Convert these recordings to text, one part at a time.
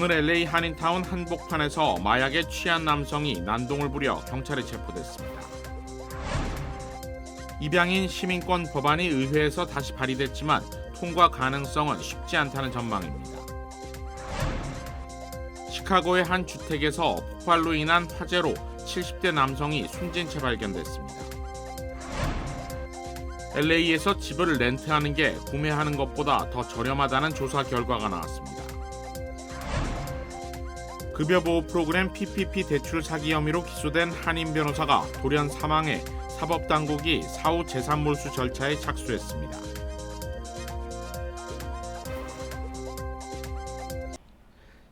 오늘 LA 한인타운 한복판에서 마약에 취한 남성이 난동을 부려 경찰에 체포됐습니다. 입양인 시민권 법안이 의회에서 다시 발의됐지만 통과 가능성은 쉽지 않다는 전망입니다. 시카고의 한 주택에서 폭발로 인한 화재로 70대 남성이 숨진 채 발견됐습니다. LA에서 집을 렌트하는 게 구매하는 것보다 더 저렴하다는 조사 결과가 나왔습니다. 급여보호 프로그램 PPP 대출 사기 혐의로 기소된 한인 변호사가 돌연 사망해 사법당국이 사후 재산몰수 절차에 착수했습니다.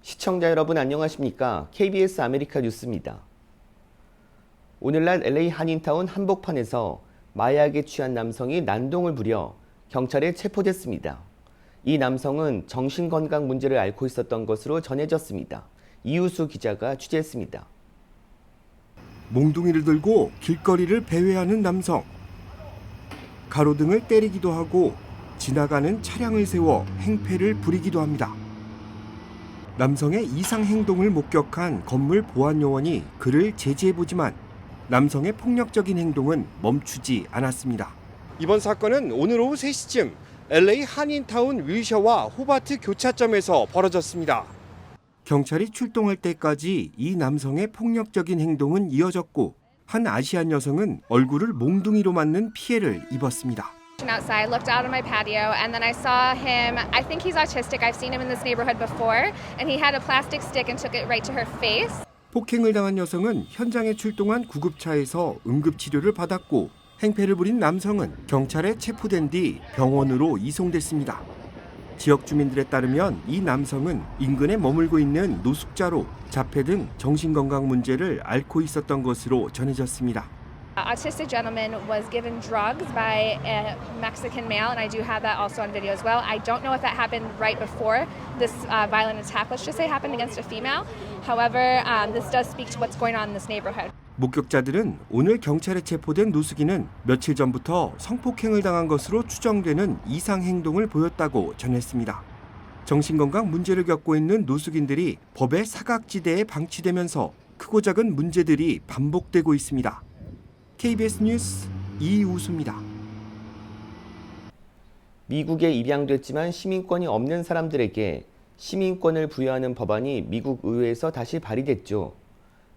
시청자 여러분 안녕하십니까? KBS 아메리카 뉴스입니다. 오늘날 LA 한인타운 한복판에서 마약에 취한 남성이 난동을 부려 경찰에 체포됐습니다. 이 남성은 정신건강 문제를 앓고 있었던 것으로 전해졌습니다. 이우수 기자가 취재했습니다. 몽둥이를 들고 길거리를 배회하는 남성. 가로등을 때리기도 하고 지나가는 차량을 세워 행패를 부리기도 합니다. 남성의 이상 행동을 목격한 건물 보안 요원이 그를 제지해보지만 남성의 폭력적인 행동은 멈추지 않았습니다. 이번 사건은 오늘 오후 3시쯤 LA 한인타운 윌셔와 호바트 교차점에서 벌어졌습니다. 경찰이 출동할 때까지 이 남성의 폭력적인 행동은 이어졌고 한 아시안 여성은 얼굴을 몽둥이로 맞는 피해를 입었습니다. Outside, looked out on my patio, and then I saw him. I think he's autistic. I've seen him in this neighborhood before, and he had a plastic stick and took it right to her face. 폭행을 당한 여성은 현장에 출동한 구급차에서 응급치료를 받았고 행패를 부린 남성은 경찰에 체포된 뒤 병원으로 이송됐습니다. 지역 주민들에 따르면 이 남성은 인근에 머물고 있는 노숙자로 자폐 등 정신건강 문제를 앓고 있었던 것으로 전해졌습니다. Autistic gentleman was given drugs by a Mexican male, and I do have that also on video as well. I don't know if that happened right before this violent attack, let's just say, happened against a female. However, this does speak to what's going on in this neighborhood. 목격자들은 오늘 경찰에 체포된 노숙인은 며칠 전부터 성폭행을 당한 것으로 추정되는 이상 행동을 보였다고 전했습니다. 정신건강 문제를 겪고 있는 노숙인들이 법의 사각지대에 방치되면서 크고 작은 문제들이 반복되고 있습니다. KBS 뉴스 이우수입니다. 미국에 입양됐지만 시민권이 없는 사람들에게 시민권을 부여하는 법안이 미국 의회에서 다시 발의됐죠.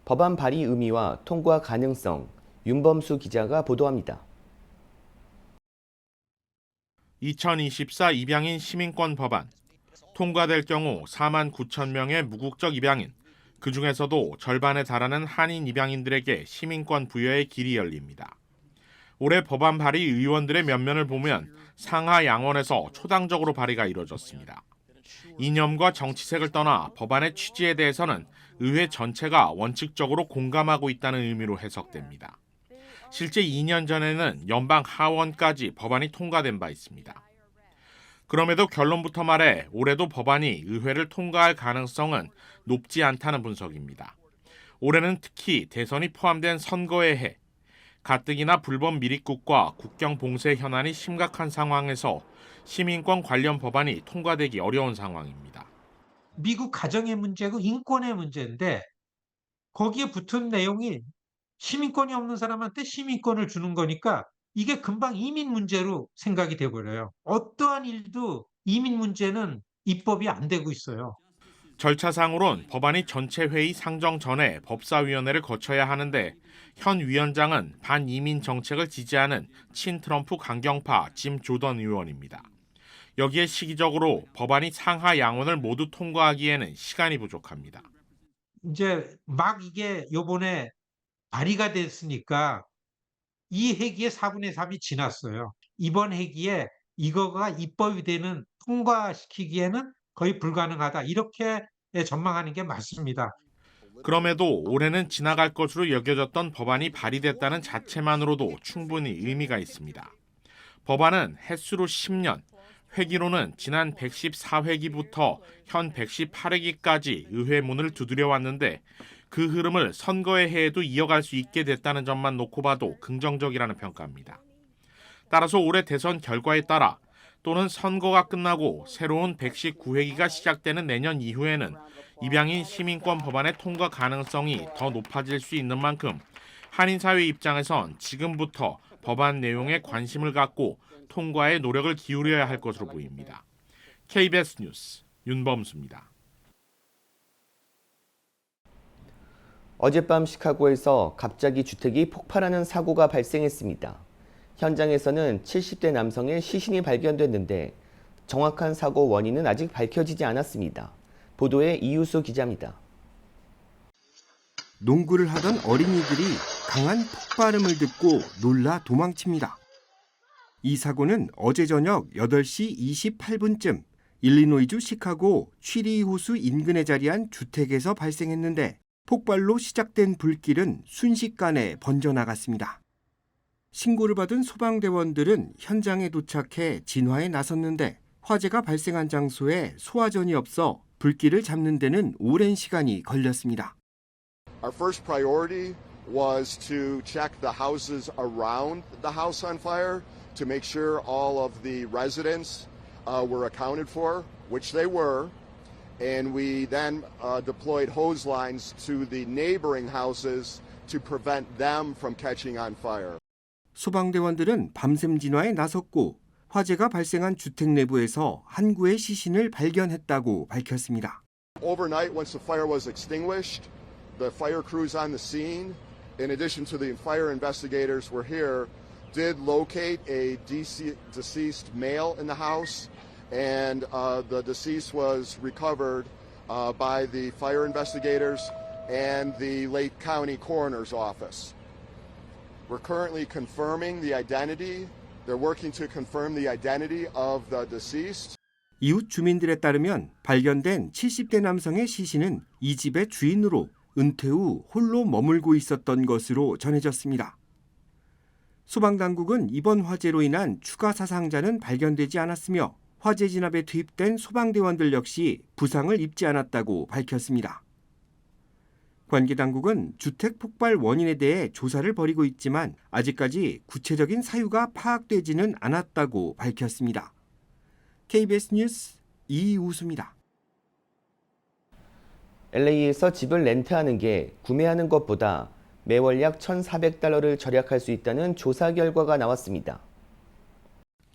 법안 발의 의미와 통과 가능성, 윤범수 기자가 보도합니다. 2024 입양인 시민권 법안. 통과될 경우 4만 9천 명의 무국적 입양인, 그중에서도 절반에 달하는 한인 입양인들에게 시민권 부여의 길이 열립니다. 올해 법안 발의 의원들의 면면을 보면 상하 양원에서 초당적으로 발의가 이뤄졌습니다. 이념과 정치색을 떠나 법안의 취지에 대해서는 의회 전체가 원칙적으로 공감하고 있다는 의미로 해석됩니다. 실제 2년 전에는 연방 하원까지 법안이 통과된 바 있습니다. 그럼에도 결론부터 말해 올해도 법안이 의회를 통과할 가능성은 높지 않다는 분석입니다. 올해는 특히 대선이 포함된 선거의 해, 가뜩이나 불법 미립국과 국경 봉쇄 현안이 심각한 상황에서 시민권 관련 법안이 통과되기 어려운 상황입니다. 미국 가정의 문제고 인권의 문제인데 거기에 붙은 내용이 시민권이 없는 사람한테 시민권을 주는 거니까 이게 금방 이민 문제로 생각이 돼버려요. 어떠한 일도 이민 문제는 입법이 안 되고 있어요. 절차상으론 법안이 전체 회의 상정 전에 법사위원회를 거쳐야 하는데 현 위원장은 반이민 정책을 지지하는 친트럼프 강경파 짐 조던 의원입니다. 여기에 시기적으로 법안이 상하 양원을 모두 통과하기에는 시간이 부족합니다. 이제 막 이게 요번에 발의가 됐으니까 이 회기에 4분의 3이 지났어요. 이번 회기에 이거가 입법이 되는 통과시키기에는 거의 불가능하다. 이렇게 전망하는 게 맞습니다. 그럼에도 올해는 지나갈 것으로 여겨졌던 법안이 발의됐다는 자체만으로도 충분히 의미가 있습니다. 법안은 횟수로 10년, 회기로는 지난 114회기부터 현 118회기까지 의회 문을 두드려 왔는데 그 흐름을 선거의 해에도 이어갈 수 있게 됐다는 점만 놓고 봐도 긍정적이라는 평가입니다. 따라서 올해 대선 결과에 따라 또는 선거가 끝나고 새로운 119회기가 시작되는 내년 이후에는 입양인 시민권 법안의 통과 가능성이 더 높아질 수 있는 만큼 한인사회 입장에선 지금부터 법안 내용에 관심을 갖고 통과에 노력을 기울여야 할 것으로 보입니다. KBS 뉴스 윤범수입니다. 어젯밤 시카고에서 갑자기 주택이 폭발하는 사고가 발생했습니다. 현장에서는 70대 남성의 시신이 발견됐는데 정확한 사고 원인은 아직 밝혀지지 않았습니다. 보도에 이유수 기자입니다. 농구를 하던 어린이들이 강한 폭발음을 듣고 놀라 도망칩니다. 이 사고는 어제 저녁 8시 28분쯤 일리노이주 시카고 취리 호수 인근에 자리한 주택에서 발생했는데 폭발로 시작된 불길은 순식간에 번져나갔습니다. 신고를 받은 소방대원들은 현장에 도착해 진화에 나섰는데 화재가 발생한 장소에 소화전이 없어 불길을 잡는 데는 오랜 시간이 걸렸습니다. Our first priority was to check the houses around the house on fire to make sure all of the residents were accounted for, which they were. And we then deployed hose lines to the neighboring houses to prevent them from catching on fire. 소방대원들은 밤샘 진화에 나섰고 화재가 발생한 주택 내부에서 한 구의 시신을 발견했다고 밝혔습니다. Overnight, once the fire was extinguished, the fire crews on the scene, in addition to the fire investigators were here, did locate a deceased male in the house. And the deceased was recovered by the fire investigators and the Lake County Coroner's Office. We're currently confirming the identity. They're working to confirm the identity of the deceased. 이웃 주민들에 따르면 발견된 70대 남성의 시신은 이 집의 주인으로 은퇴 후 홀로 머물고 있었던 것으로 전해졌습니다. 소방당국은 이번 화재로 인한 추가 사상자는 발견되지 않았으며 화재 진압에 투입된 소방대원들 역시 부상을 입지 않았다고 밝혔습니다. 관계당국은 주택 폭발 원인에 대해 조사를 벌이고 있지만 아직까지 구체적인 사유가 파악되지는 않았다고 밝혔습니다. KBS 뉴스 이우수입니다. LA에서 집을 렌트하는 게 구매하는 것보다 매월 약 $1,400를 절약할 수 있다는 조사 결과가 나왔습니다.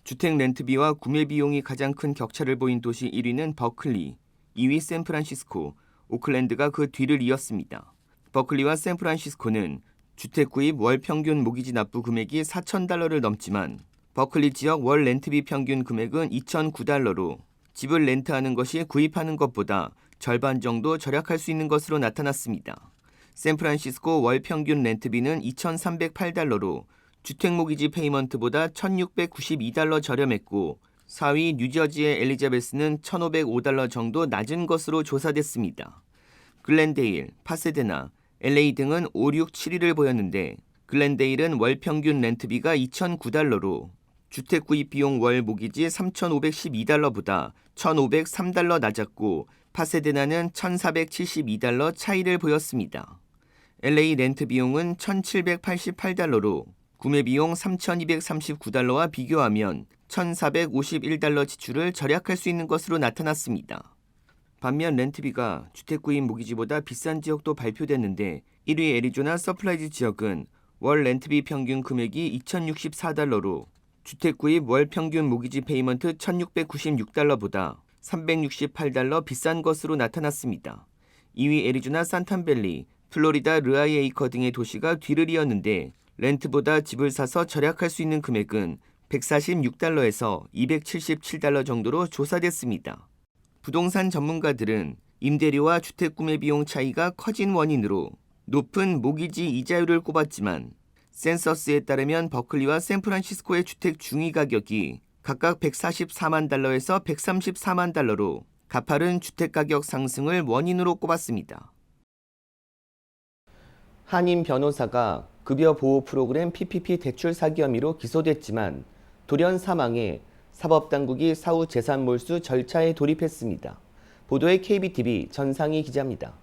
주택 렌트비와 구매 비용이 가장 큰 격차를 보인 도시 1위는 버클리, 2위 샌프란시스코, 오클랜드가 그 뒤를 이었습니다. 버클리와 샌프란시스코는 주택 구입 월 평균 모기지 납부 금액이 $4,000를 넘지만 버클리 지역 월 렌트비 평균 금액은 $2,009로 집을 렌트하는 것이 구입하는 것보다 절반 정도 절약할 수 있는 것으로 나타났습니다. 샌프란시스코 월 평균 렌트비는 $2,308로 주택 모기지 페이먼트보다 $1,692 저렴했고 4위 뉴저지의 엘리자베스는 $1,505 정도 낮은 것으로 조사됐습니다. 글렌데일, 파세데나, LA 등은 5, 6, 7위를 보였는데 글렌데일은 월 평균 렌트비가 $2,009로 주택 구입 비용 월 모기지 $3,512보다 $1,503 낮았고 파세데나는 $1,472 차이를 보였습니다. LA 렌트 비용은 $1,788로 구매 비용 $3,239와 비교하면 $1,451 지출을 절약할 수 있는 것으로 나타났습니다. 반면 렌트비가 주택 구입 모기지보다 비싼 지역도 발표됐는데 1위 애리조나 서플라이즈 지역은 월 렌트비 평균 금액이 $2,064로 주택 구입 월 평균 모기지 페이먼트 $1,696보다 $368 비싼 것으로 나타났습니다. 2위 애리조나 산탄밸리, 플로리다 르아이에이커 등의 도시가 뒤를 이었는데 렌트보다 집을 사서 절약할 수 있는 금액은 $146에서 $277 정도로 조사됐습니다. 부동산 전문가들은 임대료와 주택 구매 비용 차이가 커진 원인으로 높은 모기지 이자율을 꼽았지만 센서스에 따르면 버클리와 샌프란시스코의 주택 중위 가격이 각각 $144만 에서 $134만 로 가파른 주택 가격 상승을 원인으로 꼽았습니다. 한인 변호사가 급여 보호 프로그램 PPP 대출 사기 혐의로 기소됐지만 돌연 사망해 사법당국이 사후 재산 몰수 절차에 돌입했습니다. 보도에 KBTV 전상희 기자입니다.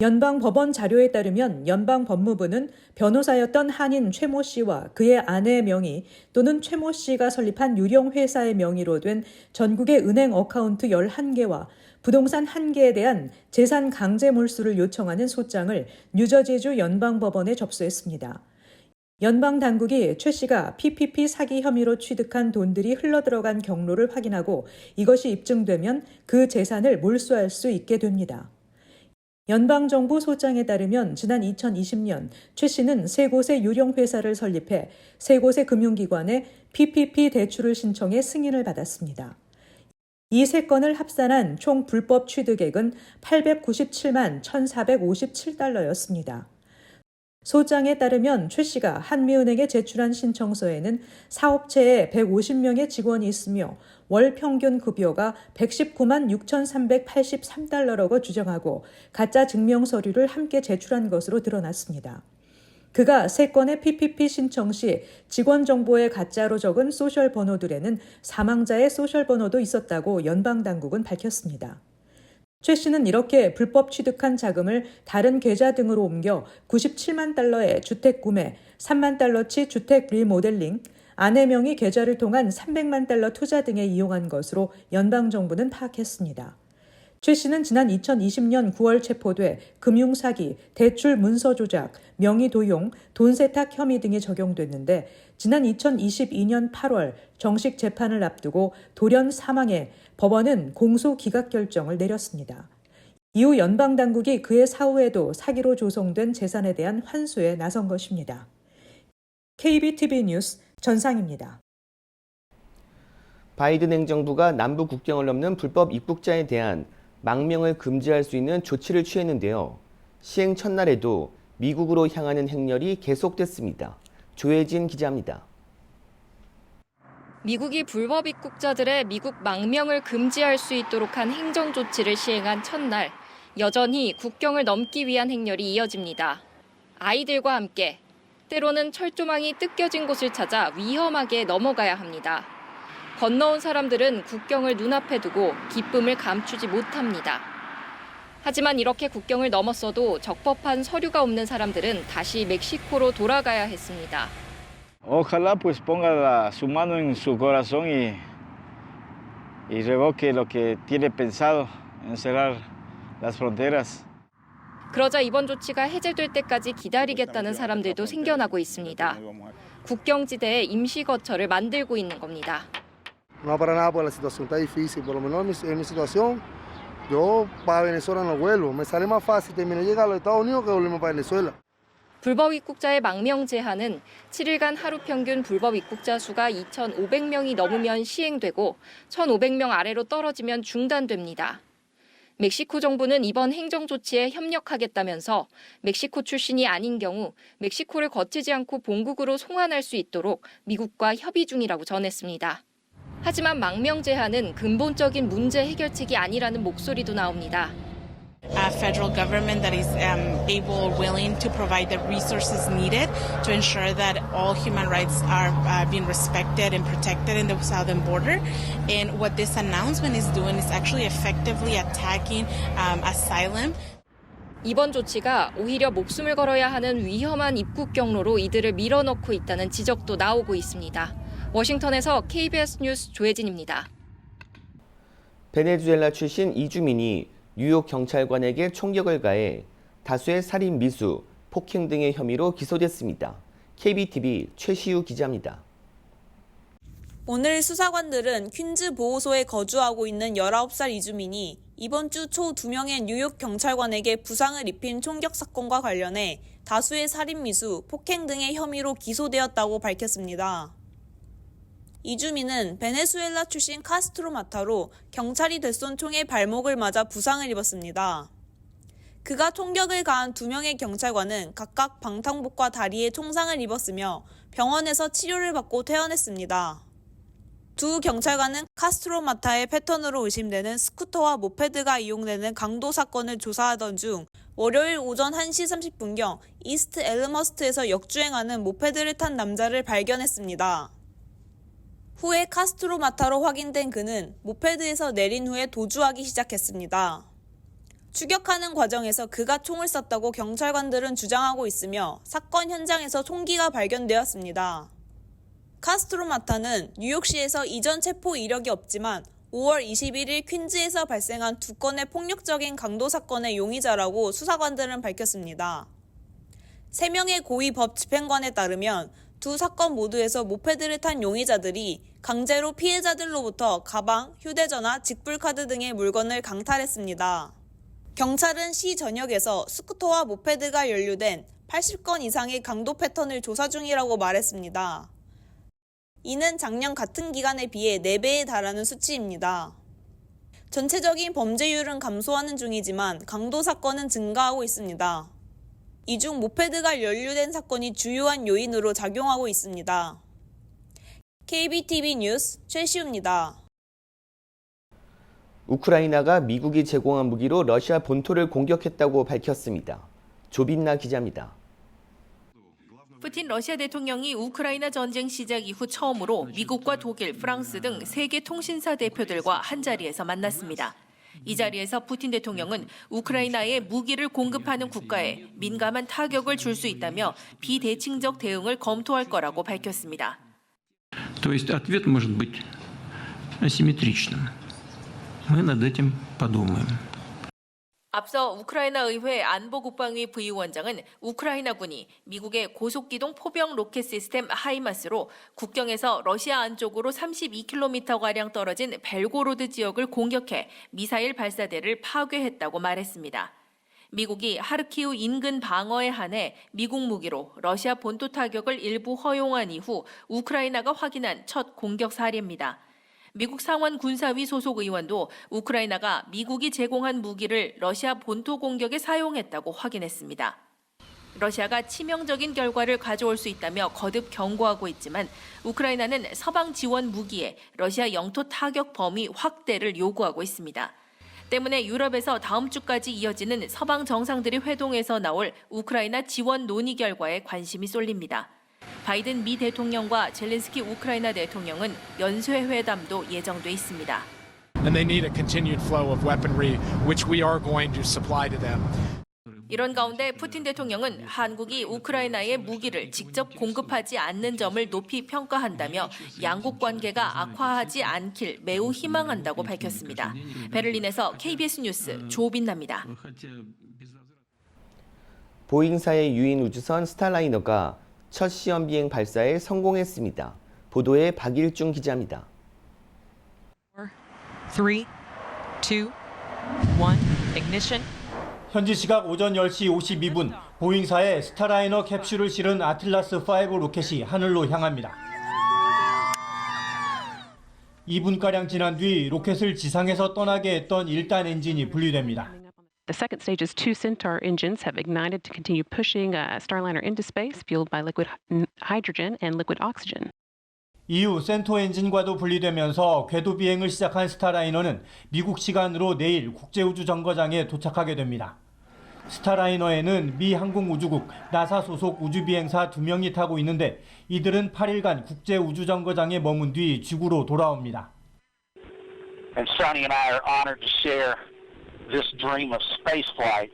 연방법원 자료에 따르면 연방법무부는 변호사였던 한인 최모 씨와 그의 아내의 명의 또는 최모 씨가 설립한 유령회사의 명의로 된 전국의 은행 어카운트 11개와 부동산 1개에 대한 재산 강제 몰수를 요청하는 소장을 뉴저지주 연방법원에 접수했습니다. 연방 당국이 최 씨가 PPP 사기 혐의로 취득한 돈들이 흘러들어간 경로를 확인하고 이것이 입증되면 그 재산을 몰수할 수 있게 됩니다. 연방정부 소장에 따르면 지난 2020년 최 씨는 3곳의 유령회사를 설립해 3곳의 금융기관에 PPP 대출을 신청해 승인을 받았습니다. 이 3건을 합산한 총 불법 취득액은 897만 1,457달러였습니다. 소장에 따르면 최 씨가 한미은행에 제출한 신청서에는 사업체에 150명의 직원이 있으며 월 평균 급여가 119만 6,383달러라고 주장하고 가짜 증명 서류를 함께 제출한 것으로 드러났습니다. 그가 3건의 PPP 신청 시 직원 정보에 가짜로 적은 소셜 번호들에는 사망자의 소셜 번호도 있었다고 연방당국은 밝혔습니다. 최 씨는 이렇게 불법 취득한 자금을 다른 계좌 등으로 옮겨 97만 달러의 주택 구매, 3만 달러치 주택 리모델링, 아내 명의 계좌를 통한 300만 달러 투자 등에 이용한 것으로 연방정부는 파악했습니다. 최 씨는 지난 2020년 9월 체포돼 금융사기, 대출 문서 조작, 명의 도용, 돈 세탁 혐의 등이 적용됐는데 지난 2022년 8월 정식 재판을 앞두고 돌연 사망해 법원은 공소 기각 결정을 내렸습니다. 이후 연방당국이 그의 사후에도 사기로 조성된 재산에 대한 환수에 나선 것입니다. KBTV 뉴스 전상입니다. 바이든 행정부가 남부 국경을 넘는 불법 입국자에 대한 망명을 금지할 수 있는 조치를 취했는데요. 시행 첫날에도 미국으로 향하는 행렬이 계속됐습니다. 조혜진 기자입니다. 미국이 불법 입국자들의 미국 망명을 금지할 수 있도록 한 행정 조치를 시행한 첫날, 여전히 국경을 넘기 위한 행렬이 이어집니다. 아이들과 함께, 때로는 철조망이 뜯겨진 곳을 찾아 위험하게 넘어가야 합니다. 건너온 사람들은 국경을 눈앞에 두고 기쁨을 감추지 못합니다. 하지만 이렇게 국경을 넘었어도 적법한 서류가 없는 사람들은 다시 멕시코로 돌아가야 했습니다. Ojalá pues ponga su mano en su corazón y revoque lo que tiene pensado en cerrar las fronteras. 그러자 이번 조치가 해제될 때까지 기다리겠다는 사람들도 생겨나고 있습니다. 국경지대에 임시 거처를 만들고 있는 겁니다. No para nada, porque la situación está difícil. Por lo menos en mi situación, yo para Venezuela no vuelvo. Me sale más fácil terminar llegar a los Estados Unidos que volverme para Venezuela. 불법 입국자의 망명 제한은 7일간 하루 평균 불법 입국자 수가 2,500명이 넘으면 시행되고 1,500명 아래로 떨어지면 중단됩니다. 멕시코 정부는 이번 행정 조치에 협력하겠다면서 멕시코 출신이 아닌 경우 멕시코를 거치지 않고 본국으로 송환할 수 있도록 미국과 협의 중이라고 전했습니다. 하지만 망명 제한은 근본적인 문제 해결책이 아니라는 목소리도 나옵니다. Federal government that is able, willing to provide the resources needed to ensure that all human rights are being respected and protected in the southern border. And what this announcement is doing is actually effectively attacking asylum. 이번 조치가 오히려 목숨을 걸어야 하는 위험한 입국 경로로 이들을 밀어넣고 있다는 지적도 나오고 있습니다. 워싱턴에서 KBS 뉴스 조혜진입니다. 베네수엘라 출신 이주민이 뉴욕 경찰관에게 총격을 가해 다수의 살인 미수, 폭행 등의 혐의로 기소됐습니다. KBTV 최시우 기자입니다. 오늘 수사관들은 퀸즈 보호소에 거주하고 있는 19살 이주민이 이번 주 초 2명의 뉴욕 경찰관에게 부상을 입힌 총격 사건과 관련해 다수의 살인 미수, 폭행 등의 혐의로 기소되었다고 밝혔습니다. 이주민은 베네수엘라 출신 카스트로 마타로 경찰이 들쏜 총에 발목을 맞아 부상을 입었습니다. 그가 총격을 가한 2명의 경찰관은 각각 방탄복과 다리에 총상을 입었으며 병원에서 치료를 받고 퇴원했습니다. 두 경찰관은 카스트로 마타의 패턴으로 의심되는 스쿠터와 모페드가 이용되는 강도 사건을 조사하던 중 월요일 오전 1시 30분경 이스트 엘머스트에서 역주행하는 모페드를 탄 남자를 발견했습니다. 후에 카스트로 마타로 확인된 그는 모페드에서 내린 후에 도주하기 시작했습니다. 추격하는 과정에서 그가 총을 쐈다고 경찰관들은 주장하고 있으며 사건 현장에서 총기가 발견되었습니다. 카스트로 마타는 뉴욕시에서 이전 체포 이력이 없지만 5월 21일 퀸즈에서 발생한 2건의 폭력적인 강도 사건의 용의자라고 수사관들은 밝혔습니다. 3명의 고위 법 집행관에 따르면 두 사건 모두에서 모페드를 탄 용의자들이 강제로 피해자들로부터 가방, 휴대전화, 직불카드 등의 물건을 강탈했습니다. 경찰은 시 전역에서 스쿠터와 모페드가 연루된 80건 이상의 강도 패턴을 조사 중이라고 말했습니다. 이는 작년 같은 기간에 비해 4배에 달하는 수치입니다. 전체적인 범죄율은 감소하는 중이지만 강도 사건은 증가하고 있습니다. 이 중 모페드가 연루된 사건이 주요한 요인으로 작용하고 있습니다. KBTV 뉴스 최시우입니다. 우크라이나가 미국이 제공한 무기로 러시아 본토를 공격했다고 밝혔습니다. 조빈나 기자입니다. 푸틴 러시아 대통령이 우크라이나 전쟁 시작 이후 처음으로 미국과 독일, 프랑스 등 세계 통신사 대표들과 한자리에서 만났습니다. 이 자리에서 푸틴 대통령은 우크라이나에 무기를 공급하는 국가에 민감한 타격을 줄 수 있다며 비대칭적 대응을 검토할 거라고 밝혔습니다. То есть ответ может быть асимметричным. Мы над этим подумаем. 앞서 우크라이나 의회 안보국방위 부위원장은 우크라이나군이 미국의 고속기동 포병 로켓 시스템 하이마스로 국경에서 러시아 안쪽으로 32km가량 떨어진 벨고로드 지역을 공격해 미사일 발사대를 파괴했다고 말했습니다. 미국이 하르키우 인근 방어에 한해 미국 무기로 러시아 본토 타격을 일부 허용한 이후 우크라이나가 확인한 첫 공격 사례입니다. 미국 상원 군사위 소속 의원도 우크라이나가 미국이 제공한 무기를 러시아 본토 공격에 사용했다고 확인했습니다. 러시아가 치명적인 결과를 가져올 수 있다며 거듭 경고하고 있지만 우크라이나는 서방 지원 무기에 러시아 영토 타격 범위 확대를 요구하고 있습니다. 때문에 유럽에서 다음 주까지 이어지는 서방 정상들이 회동에서 나올 우크라이나 지원 논의 결과에 관심이 쏠립니다. 바이든 미 대통령과 젤렌스키 우크라이나 대통령은 연쇄 회담도 예정돼 있습니다. And they need a continued flow of weaponry, which we are going to supply to them. 이런 가운데 푸틴 대통령은 한국이 우크라이나에 무기를 직접 공급하지 않는 점을 높이 평가한다며 양국 관계가 악화하지 않길 매우 희망한다고 밝혔습니다. 베를린에서 KBS 뉴스 조빈나입니다. 보잉사의 유인 우주선 스타라이너가 첫 시험 비행 발사에 성공했습니다. 보도에 박일중 기자입니다. 3, 2, 1, ignition. 현지 시각 오전 10시 52분 보잉사의 스타라이너 캡슐을 실은 아틀라스5 로켓이 하늘로 향합니다. 2분가량 지난 뒤 로켓을 지상에서 떠나게 했던 1단 엔진이 분리됩니다. The second stage's two Centaur engines have ignited to continue pushing Starliner into space, fueled by liquid hydrogen and liquid oxygen. 이후 센토 엔진과도 분리되면서 궤도 비행을 시작한 스타라이너는 미국 시간으로 내일 국제우주정거장에 도착하게 됩니다. 스타라이너에는 미 항공우주국 나사 소속 우주비행사 2명이 타고 있는데 이들은 8일간 국제우주정거장에 머문 뒤 지구로 돌아옵니다. And Sonny and I are honored to share this dream of spaceflight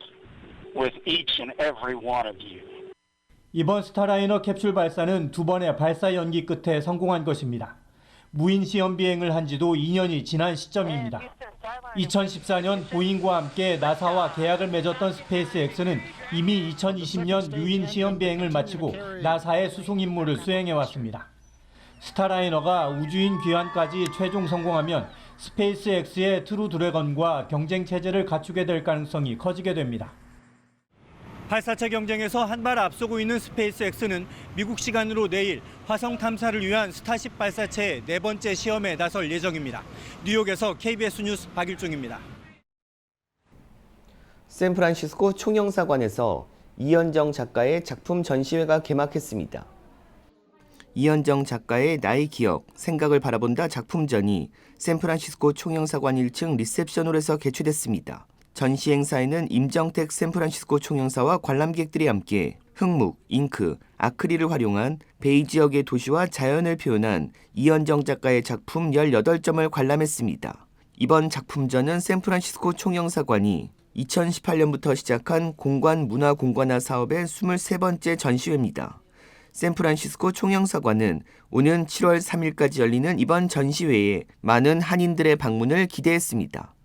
with each and every one of you. 이번 스타라이너 캡슐 발사는 2번의 발사 연기 끝에 성공한 것입니다. 무인 시험 비행을 한 지도 2년이 지난 시점입니다. 2014년 보잉과 함께 나사와 계약을 맺었던 스페이스X는 이미 2020년 유인 시험 비행을 마치고 나사의 수송 임무를 수행해왔습니다. 스타라이너가 우주인 귀환까지 최종 성공하면 스페이스X의 트루 드래건과 경쟁 체제를 갖추게 될 가능성이 커지게 됩니다. 발사체 경쟁에서 한 발 앞서고 있는 스페이스X는 미국 시간으로 내일 화성 탐사를 위한 스타쉽 발사체의 4번째 시험에 나설 예정입니다. 뉴욕에서 KBS 뉴스 박일중입니다. 샌프란시스코 총영사관에서 이현정 작가의 작품 전시회가 개막했습니다. 이현정 작가의 나의 기억, 생각을 바라본다 작품전이 샌프란시스코 총영사관 1층 리셉션홀에서 개최됐습니다. 전시 행사에는 임정택 샌프란시스코 총영사와 관람객들이 함께 흙묵, 잉크, 아크릴을 활용한 베이 지역의 도시와 자연을 표현한 이현정 작가의 작품 18점을 관람했습니다. 이번 작품전은 샌프란시스코 총영사관이 2018년부터 시작한 공관 문화 공관화 사업의 23번째 전시회입니다. 샌프란시스코 총영사관은 오는 7월 3일까지 열리는 이번 전시회에 많은 한인들의 방문을 기대했습니다.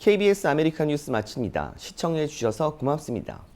KBS 아메리카 뉴스 마칩니다. 시청해 주셔서 고맙습니다.